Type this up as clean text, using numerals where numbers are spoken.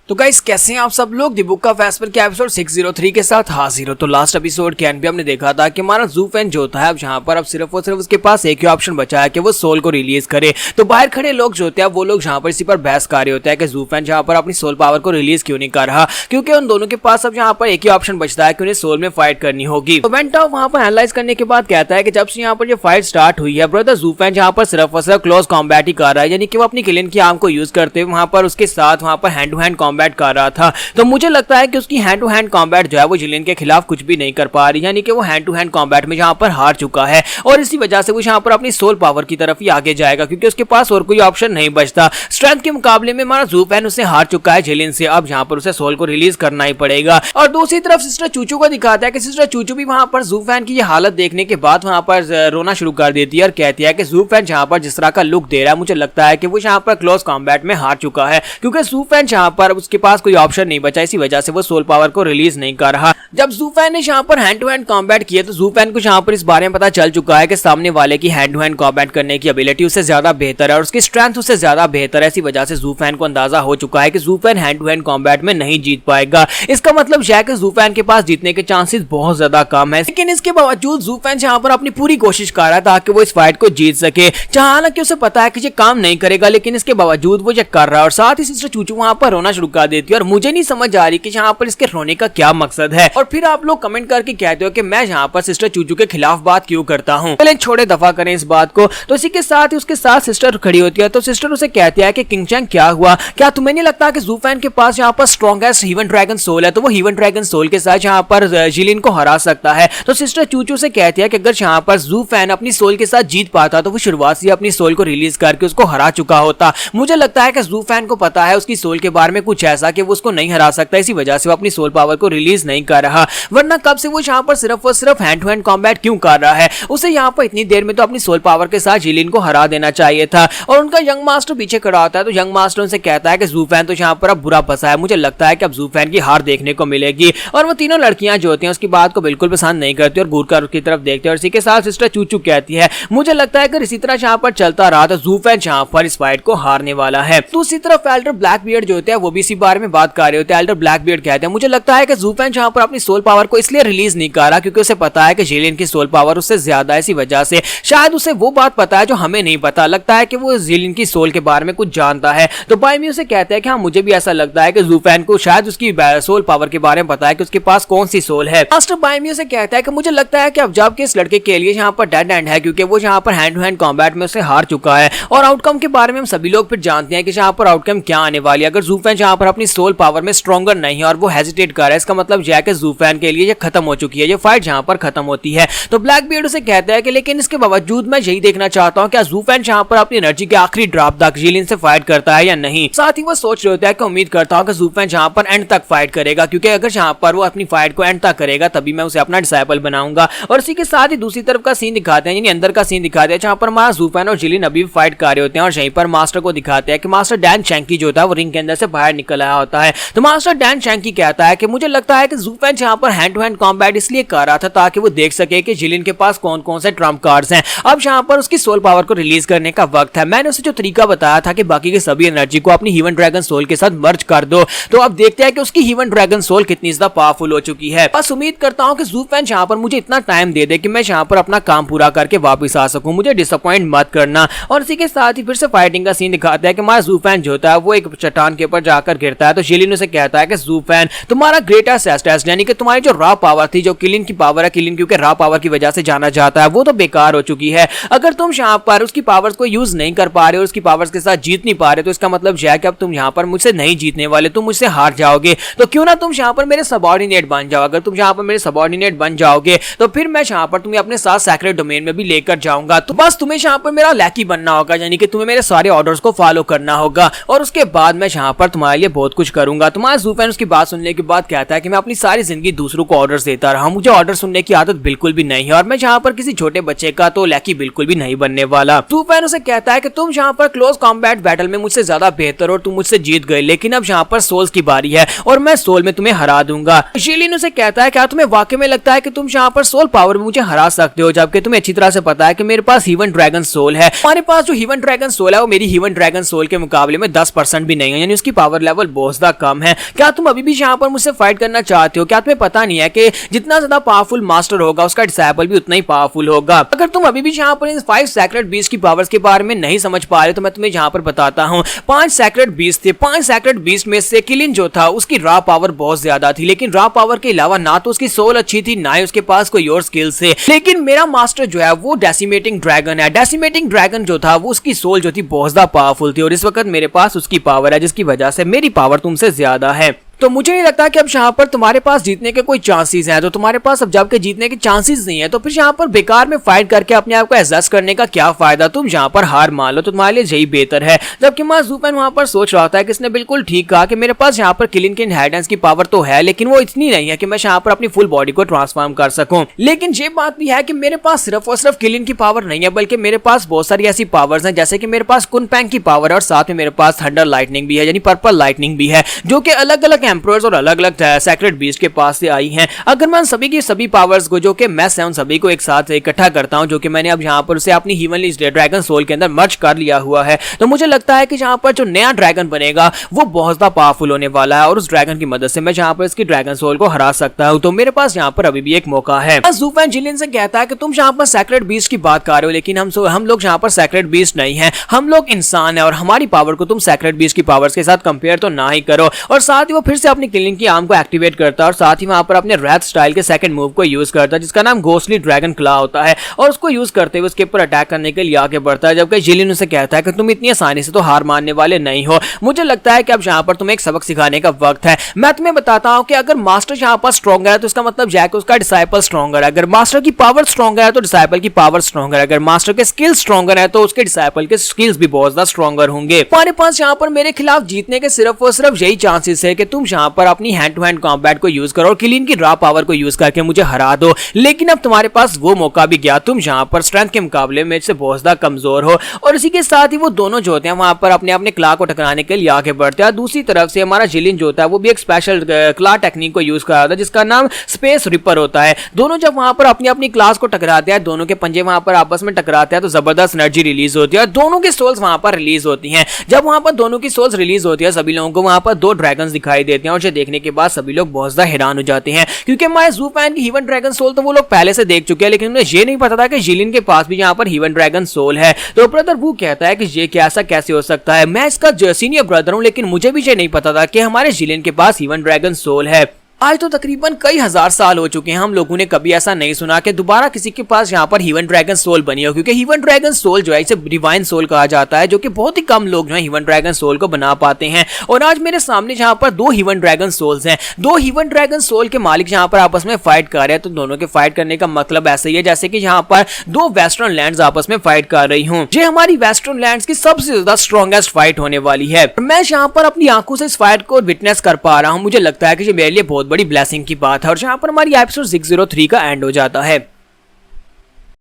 तो गाइस कैसे हैं आप सब लोग। द बुक ऑफ एस्पर के एपिसोड 603 के साथ हाजिर हो। तो लास्ट एपिसोड के एंड पे हमने देखा था कि हमारा ज़ू फैन जो होता है अब जहाँ पर अब सिर्फ और सिर्फ उसके पास एक ही ऑप्शन बचा है कि वो सोल को रिलीज करे। तो बाहर खड़े लोग जो होते हैं वो लोग जहाँ पर इसी पर बहस कर रहे होते हैं कि ज़ू फैन जहाँ पर अपनी सोल पावर को रिलीज क्यों नहीं कर रहा, क्योंकि उन दोनों के पास अब यहाँ पर एक ही ऑप्शन बचता है कि उन्हें सोल में फाइट करनी होगी। तो वेंटॉफ वहाँ पर एनालाइज करने के बाद कहता है कि जब से यहाँ पर जो फाइट स्टार्ट हुई है ब्रदर, ज़ू फैन जहाँ पर सिर्फ और सिर्फ क्लोज कॉम्बैट ही कर रहा है, यानी कि वो अपनी किलिन की आर्म को यूज करते हुए वहाँ पर उसके साथ वहाँ पर हैंड टू हैंड कॉम्बैट कर रहा था। तो मुझे लगता है कि उसकी हैंड टू हैंड कॉम्बैट जो है वो जिलियन के खिलाफ कुछ भी नहीं कर पा रही, यानी कि वो हैंड टू हैंड कॉम्बैट में जहाँ पर हार चुका है और इसी वजह से वो यहाँ पर अपनी सोल पावर की तरफ ही आगे जाएगा, क्योंकि उसके पास और कोई ऑप्शन नहीं बचता। स्ट्रेंथ के मुकाबले में हमारा ज़ू फैन उससे हार चुका है जिलियन से, अब यहाँ पर उसे सोल को रिलीज करना ही पड़ेगा। और दूसरी तरफ सिस्टर चूचू को दिखाता है कि सिस्टर चूचू भी वहां पर ज़ू फैन की ये हालत देखने के बाद वहां पर रोना शुरू कर देती है और कहती है कि ज़ू फैन जहाँ पर जिस तरह का लुक दे रहा है मुझे लगता है कि वो यहाँ पर क्लोज कॉम्बैट में हार चुका है, क्योंकि ज़ू फैन जहाँ पर उसके पास कोई ऑप्शन नहीं बचा, इसी वजह से वो सोल पावर को रिलीज नहीं कर रहा। जब ज़ू फैन ने यहाँ पर हैंड टू हैंड कॉम्बैट किया तो ज़ू फैन को यहाँ पर इस बारे में पता चल चुका है कि सामने वाले की हैंड टू हैंड कॉम्बैट करने की एबिलिटी उससे ज्यादा बेहतर है और उसकी स्ट्रेंथ उससे ज्यादा बेहतर है। इसी वजह से ज़ू फैन को अंदाजा हो चुका है कि ज़ू फैन हैंड टू हैंड कॉम्बैट में नहीं जीत पाएगा। इसका मतलब यह है कि ज़ू फैन के पास जीतने के चांसेस बहुत ज्यादा कम है, लेकिन इसके बावजूद ज़ू फैन यहाँ पर अपनी पूरी कोशिश कर रहा है ताकि वो इस फाइट को जीत सके। हालांकि उसे पता है कि ये काम नहीं करेगा, लेकिन इसके बावजूद वो ये कर रहा है और साथ ही सिस्टर चूचू वहां पर रोना शुरू कर देती है और मुझे नहीं समझ आ रही कि यहाँ पर इसके रोने का क्या मकसद है। और फिर आप लोग कमेंट करके कहते हो कि मैं यहाँ पर सिस्टर चूचू के खिलाफ बात क्यों करता हूँ। चलें छोड़े, दफा करें इस बात को। तो इसी के साथ ही उसके साथ सिस्टर खड़ी होती है तो सिस्टर उसे कहती है कि किंग चैंग क्या हुआ, क्या तुम्हें नहीं लगता कि ज़ू फैन के पास यहाँ पर स्ट्रॉन्गेस्ट हीवन ड्रैगन सोल है, तो वो हीवन ड्रैगन सोल के साथ यहाँ पर जिलियन को हरा सकता है। तो सिस्टर चूचू से कहती है कि अगर यहाँ पर ज़ू फैन अपनी सोल के साथ जीत पाता तो वो शुरुआत से अपनी सोल को रिलीज करके उसको हरा चुका होता। मुझे लगता है कि ज़ू फैन को पता है उसकी सोल के बारे में कुछ ऐसा कि वो उसको नहीं हरा सकता, इसी वजह से वो अपनी सोल पावर को रिलीज नहीं कर रहा, वरना कब से वो यहाँ पर सिर्फ और सिर्फ हैंड टू हैंड कॉम्बैट क्यों कर रहा है। उसे यहाँ पर इतनी देर में तो अपनी सोल पावर के साथ जिलियन को हरा देना चाहिए था। और उनका यंग मास्टर पीछे खड़ा होता है तो यंग मास्टर उनसे कहता है कि ज़ू फैन तो यहाँ पर अब बुरा फंसा है, मुझे लगता है कि अब ज़ू फैन की हार देखने को मिलेगी। और वो तीनों लड़कियां जो होती हैं उसकी बात को बिल्कुल पसंद नहीं करती और घूर कर उसकी तरफ देखते हैं। और इसी के साथ सिस्टर चूचू कहती है मुझे लगता है कि इसी तरह यहाँ पर चलता रहा तो ज़ू फैन यहाँ पर इस फाइट को हारने वाला है। दूसरी तरफ एल्डर ब्लैकबियर्ड जो होते हैं वो भी इसी बारे में बात कर रहे होते हैं। एल्डर ब्लैकबियर्ड कहते हैं मुझे लगता है कि ज़ू फैन यहाँ पर अपनी सोल पावर को इसलिए रिलीज नहीं कर रहा क्योंकि उसे पता है कि जिलियन की सोल पावर उससे ज्यादा है, इसी वजह से शायद उसे वो बात पता है जो हमें नहीं पता। लगता है कि वो जिलियन की सोल के बारे में कुछ जानता है। तो बायमी उसे कहता है कि हाँ मुझे भी ऐसा लगता है कि ज़ू फैन को शायद उसकी सोल पावर के बारे में पता है कि उसके पास कौन सी सोल है। मास्टर बायमी उसे कहता है कि मुझे लगता है कि अब जब के इस लड़के के लिए यहाँ पर डेड एंड है, क्योंकि वो यहाँ पर हैंड टू हैंड कॉम्बैट में उसे हार चुका है और आउटकम के बारे में हम सभी लोग फिर जानते हैं कि यहाँ पर आउटकम क्या आने वाली है। अगर ज़ू फैन यहाँ पर अपनी सोल पावर में स्ट्रॉन्गर नहीं है और वो हेजिटेट कर रहा है, इसका मतलब यह है कि ज़ू फैन के लिए ये खत्म हो चुकी है, ये फाइट यहाँ पर खत्म होती है। तो ब्लैकबियर्ड उसे कहता है कि लेकिन इसके बावजूद मैं यही देखना चाहता हूँ क्या ज़ू फैन यहाँ पर अपनी एनर्जी के आखिरी ड्रॉप तक जिलियन से फाइट करता है या नहीं। साथ ही वो सोच रहे होता है कि उम्मीद करता हूँ कि ज़ू फैन यहाँ पर एंड तक फाइट करेगा, क्योंकि अगर यहाँ पर वो अपनी फाइट को एंड तक करेगा तभी मैं उसे अपना डिसाइपल बनाऊंगा। और इसी के साथ ही दूसरी तरफ का सीन दिखाते हैं, यानी अंदर का सीन दिखाते हैं जहाँ पर हमारा ज़ू फैन और जिलियन अभी भी फाइट कर रहे होते हैं। और यहीं पर मास्टर को दिखाते हैं कि मास्टर डैन चैंकी जो होता है वो रिंग के अंदर से बाहर निकल आया होता है। तो मास्टर डैन चैंकी कहता है कि मुझे लगता है कि ज़ू फैन यहाँ पर हैंड टू हैंड कॉम्बैट इसलिए कर रहा था ताकि वो देख सके कि जिलियन के पास कौन कौन से ट्रम्प कार्ड्स हैं। अब यहाँ पर उसकी सोल पावर को रिलीज करने का वक्त है। मैंने उसे जो तरीका बताया था कि बाकी के सभी एनर्जी को अपनी हीवन ड्रैगन सोल के साथ मर्ज कर दो, तो अब देखते हैं कि उसकी हीवन ड्रैगन सोल कितनी ज्यादा पावरफुल हो चुकी है। बस उम्मीद करता हूँ कि ज़ू फैन यहाँ पर मुझे इतना टाइम दे दे कि मैं यहाँ पर अपना काम पूरा करके वापस आ सकूं, मुझे डिसअपॉइंट मत करना। और इसी के साथ ही फिर से फाइटिंग का सीन दिखाता है कि हमारा ज़ू फैन जो होता है वो एक चट्टान के ऊपर जाकर गिरता है। तो जिलियन उसे कहता है कि ज़ू फैन तुम्हारा ग्रेटेस्ट एसेट यानी कि तुम्हारी जो रॉ पावर थी, जो किलियन की पावर है, किलियन क्योंकि रॉ पावर की वजह से जाना जाता है, वो तो बेकार हो चुकी है। अगर तुम यहाँ पर उसकी पावर्स को यूज नहीं कर पा रहे हो, उसकी पावर्स के साथ जीत नहीं पा रहे, तो इसका मतलब यह है कि अब तुम यहाँ पर मुझसे नहीं जीतने वाले, तुम मुझसे हार जाओगे। तो क्यों ना तुम यहाँ पर मेरे सबऑर्डिनेट बन जाओ। अगर तुम यहाँ पर मेरे सबऑर्डिनेट बन जाओगे तो फिर मैं यहाँ पर तुम्हें अपने साथ सैक्रेड डोमेन में भी लेकर जाऊंगा। तो बस तुम्हें यहाँ पर मेरा लैकी बनना होगा, यानी कि तुम्हें मेरे सारे ऑर्डर्स को फॉलो करना होगा और उसके बाद मैं यहाँ पर तुम्हारे लिए बहुत कुछ करूंगा। तुम्हारा ज़ू फैन उसकी बात सुनने के बाद कहता है कि मैं अपनी सारी जिंदगी दूसरों को ऑर्डर्स देता रहा, मुझे ऑर्डर सुनने की आदत बिल्कुल भी नहीं है और मैं यहाँ पर किसी छोटे बच्चे का तो लैकी बिल्कुल भी नहीं बनने वाला। ज़ू फैन उसे कहता है कि तुम यहाँ पर क्लोज कॉम्बैट बैटल में मुझसे ज्यादा बेहतर और तुम मुझसे जीत गए, लेकिन अब यहाँ पर सोल्स की बारी है और मैं सोल में तुम्हें हरा दूंगा। जिलियन उसे कहता है क्या तुम्हें वाकई में लगता है कि तुम यहाँ पर सोल पावर में मुझे हरा सकते हो, जबकि तुम्हें अच्छी तरह से पता है कि मेरे पास हीवन ड्रैगन सोल है। हमारे पास जो हीवन ड्रैगन सोल है वो मेरी हीवन ड्रैगन सोल के मुकाबले में 10% भी नहीं है, यानी उसकी पावर लेवल लेवल बहुत ज्यादा कम है। क्या तुम अभी भी यहाँ पर मुझसे फाइट करना चाहते हो? क्या तुम्हें पता नहीं है कि जितना ज्यादा पावरफुल मास्टर होगा उसका डिसाइपल भी उतना ही पावरफुल होगा? अगर तुम अभी भी यहाँ पर इन 5 सेक्रेट बीस्ट की पावर्स के बारे में नहीं समझ पा रहे तो मैं तुम्हें यहाँ पर बताता हूँ। 5 सेक्रेट बीस्ट थे। 5 सेक्रेट बीस्ट में से किलिन जो था उसकी रॉ पावर बहुत ज्यादा थी, लेकिन रॉ पावर के अलावा ना तो उसकी सोल अच्छी थी ना ही उसके पास कोई और स्किल्स थे। लेकिन मेरा मास्टर जो है वो डेसिमेटिंग ड्रैगन है। डेसिमेटिंग ड्रैगन जो था वो उसकी सोल जो थी बहुत ज्यादा पावरफुल थी और इस वक्त मेरे पास उसकी पावर है, जिसकी वजह से मेरी पावर तुमसे ज्यादा है। तो मुझे नहीं लगता कि अब यहाँ पर तुम्हारे पास जीतने के कोई चांसेस हैं। तो तुम्हारे पास अब जबकि जीतने के चांसेस नहीं है तो फिर यहाँ पर बेकार में फाइट करके अपने आप को एडजस्ट करने का क्या फायदा? तुम यहाँ पर हार मान लो तो तुम्हारे लिए यही बेहतर है। जबकि मां ज़ूफेन वहां पर सोच रहा था कि इसने बिल्कुल ठीक कहा कि मेरे पास यहाँ पर किलिन के इनहेरिटेंस की पावर तो है, लेकिन वो इतनी नहीं है कि मैं यहाँ पर अपनी फुल बॉडी को ट्रांसफॉर्म कर सकूं। लेकिन ये बात भी है कि मेरे पास सिर्फ और सिर्फ किलिन की पावर नहीं है, बल्कि मेरे पास बहुत सारी ऐसी पावर्स हैं, जैसे कि मेरे पास कुनपेंग की पावर है और साथ में मेरे पास थंडर लाइटनिंग भी है, यानी पर्पल लाइटनिंग भी है, जो कि अलग अलग एम्परर्स और अलग सेक्रेट बीस्ट के पास से आई हैं। अगर मैं सभी की सभी पावर्स को जो कि मैस है उन सभी को एक साथ इकट्ठा करता हूं, जो कि मैंने अब यहाँ पर उसे अपनी हीवनली ड्रैगन सोल के अंदर मर्ज कर लिया हुआ है, तो मुझे लगता है कि यहाँ पर जो नया ड्रैगन बनेगा वो बहुत ज्यादा पावरफुल होने वाला है और उस ड्रैगन की मदद से मैं यहाँ पर इसकी ड्रैगन सोल को हरा सकता हूँ। तो मेरे पास यहाँ पर अभी भी एक मौका है। ज़ूफेन जिलिन से कहता है कि तुम यहाँ पर सेक्रेट बीस्ट की बात कर रहे हो, लेकिन हम लोग यहाँ पर सेक्रेट बीस्ट नहीं है, हम लोग इंसान है और हमारी पावर को तुम सेक्रेट बीस्ट की पावर्स के साथ कंपेयर तो ना ही करो। और साथ ही वो फिर से अपनी किलिंग की आर्म को एक्टिवेट करता है और साथ ही वहां पर अपने रैथ स्टाइल के सेकंड मूव को यूज करता है, जिसका नाम घोस्टली ड्रैगन क्ला होता है, और उसको यूज करते हुए उसके ऊपर अटैक करने के लिए आगे बढ़ता है। जबकि जिलिन उसे कहता है कि तुम इतनी आसानी से तो हार मानने वाले नहीं हो, मुझे लगता है कि अब यहाँ पर तुम्हें एक सबक सिखाने का वक्त है। मैं तुम्हें बताता हूँ कि अगर मास्टर यहाँ पर स्ट्रॉन्गर है तो इसका मतलब यह है कि उसका डिसाइपल स्ट्रॉन्गर है। अगर मास्टर की पावर स्ट्रॉन्गर है तो डिसाइपल की पावर स्ट्रॉन्गर है। अगर मास्टर के स्किल स्ट्रॉन्गर है तो उसके डिसाइपल के स्किल्स भी बहुत ज्यादा स्ट्रॉन्गर होंगे। हमारे पास यहाँ पर मेरे खिलाफ जीतने के सिर्फ और सिर्फ यही चांसेस है कि तुम यहाँ पर अपनी हैंड टू हैंड कॉम्बैट को यूज करो और किलिन की रॉ पावर को यूज करके मुझे हरा दो। लेकिन अब तुम्हारे पास वो मौका भी गया, तुम यहाँ पर स्ट्रेंथ के मुकाबले में से बहुत ज्यादा कमजोर हो और इसी के साथ ही वो दोनों जो होते हैं वहां पर अपने अपने क्ला को टकराने के लिए आगे बढ़ते हैं। दूसरी तरफ से हमारा जिलिन जो होता है वो भी एक स्पेशल क्ला टेक्निक को यूज कर रहा था, जिसका नाम स्पेस रिपर होता है। दोनों जब वहां पर अपनी अपनी क्लास को टकराते हैं, दोनों के पंजे वहां पर आपस में टकराते हैं तो जबरदस्त एनर्जी रिलीज होती है और दोनों की सोल्स वहां पर रिलीज होती हैं। जब वहां पर दोनों की सोल्स रिलीज होती है सभी लोगों को वहां पर 2 ड्रैगन्स दिखाई देते हैं और ये देखने के बाद सभी लोग बहुत ज्यादा हैरान हो जाते हैं, क्योंकि हमारे ज़ूफेन की हीवन ड्रैगन सोल तो वो लोग पहले से देख चुके हैं, लेकिन उन्हें ये नहीं पता था कि जिलिन के पास भी यहाँ पर हीवन ड्रैगन सोल है। तो ब्रदर वो कहता है कि ये कैसा कैसे हो सकता है, मैं इसका सीनियर ब्रदर हूं, लेकिन मुझे भी ये नहीं पता था कि हमारे जिलिन के पास हीवन ड्रैगन सोल है। आज तो तकरीबन कई हजार साल हो चुके हैं, हम लोगों ने कभी ऐसा नहीं सुना कि दोबारा किसी के पास यहाँ पर हीवन ड्रैगन सोल बनी हो, क्योंकि हीवन ड्रैगन सोल जो है इसे डिवाइन सोल कहा जाता है, जो कि बहुत ही कम लोग जो है हीवन ड्रैगन सोल को बना पाते हैं। और आज मेरे सामने यहाँ पर 2 हीवन ड्रैगन सोल्स हैं, 2 हीवन ड्रैगन सोल के मालिक यहाँ पर आपस में फाइट कर रहे हैं। तो दोनों के फाइट करने का मतलब ऐसा ही है जैसे कि यहाँ पर 2 वेस्टर्न लैंड्स आपस में फाइट कर रही हूँ। ये हमारी वेस्टर्न लैंड्स की सबसे ज्यादा स्ट्रॉन्गेस्ट फाइट होने वाली है। मैं यहाँ पर अपनी आंखों से इस फाइट को विटनेस कर पा रहा हूँ। मुझे लगता है कि ये मेरे लिए बहुत बड़ी ब्लेसिंग की बात है और यहाँ पर हमारी एपिसोड 603 का एंड हो जाता है।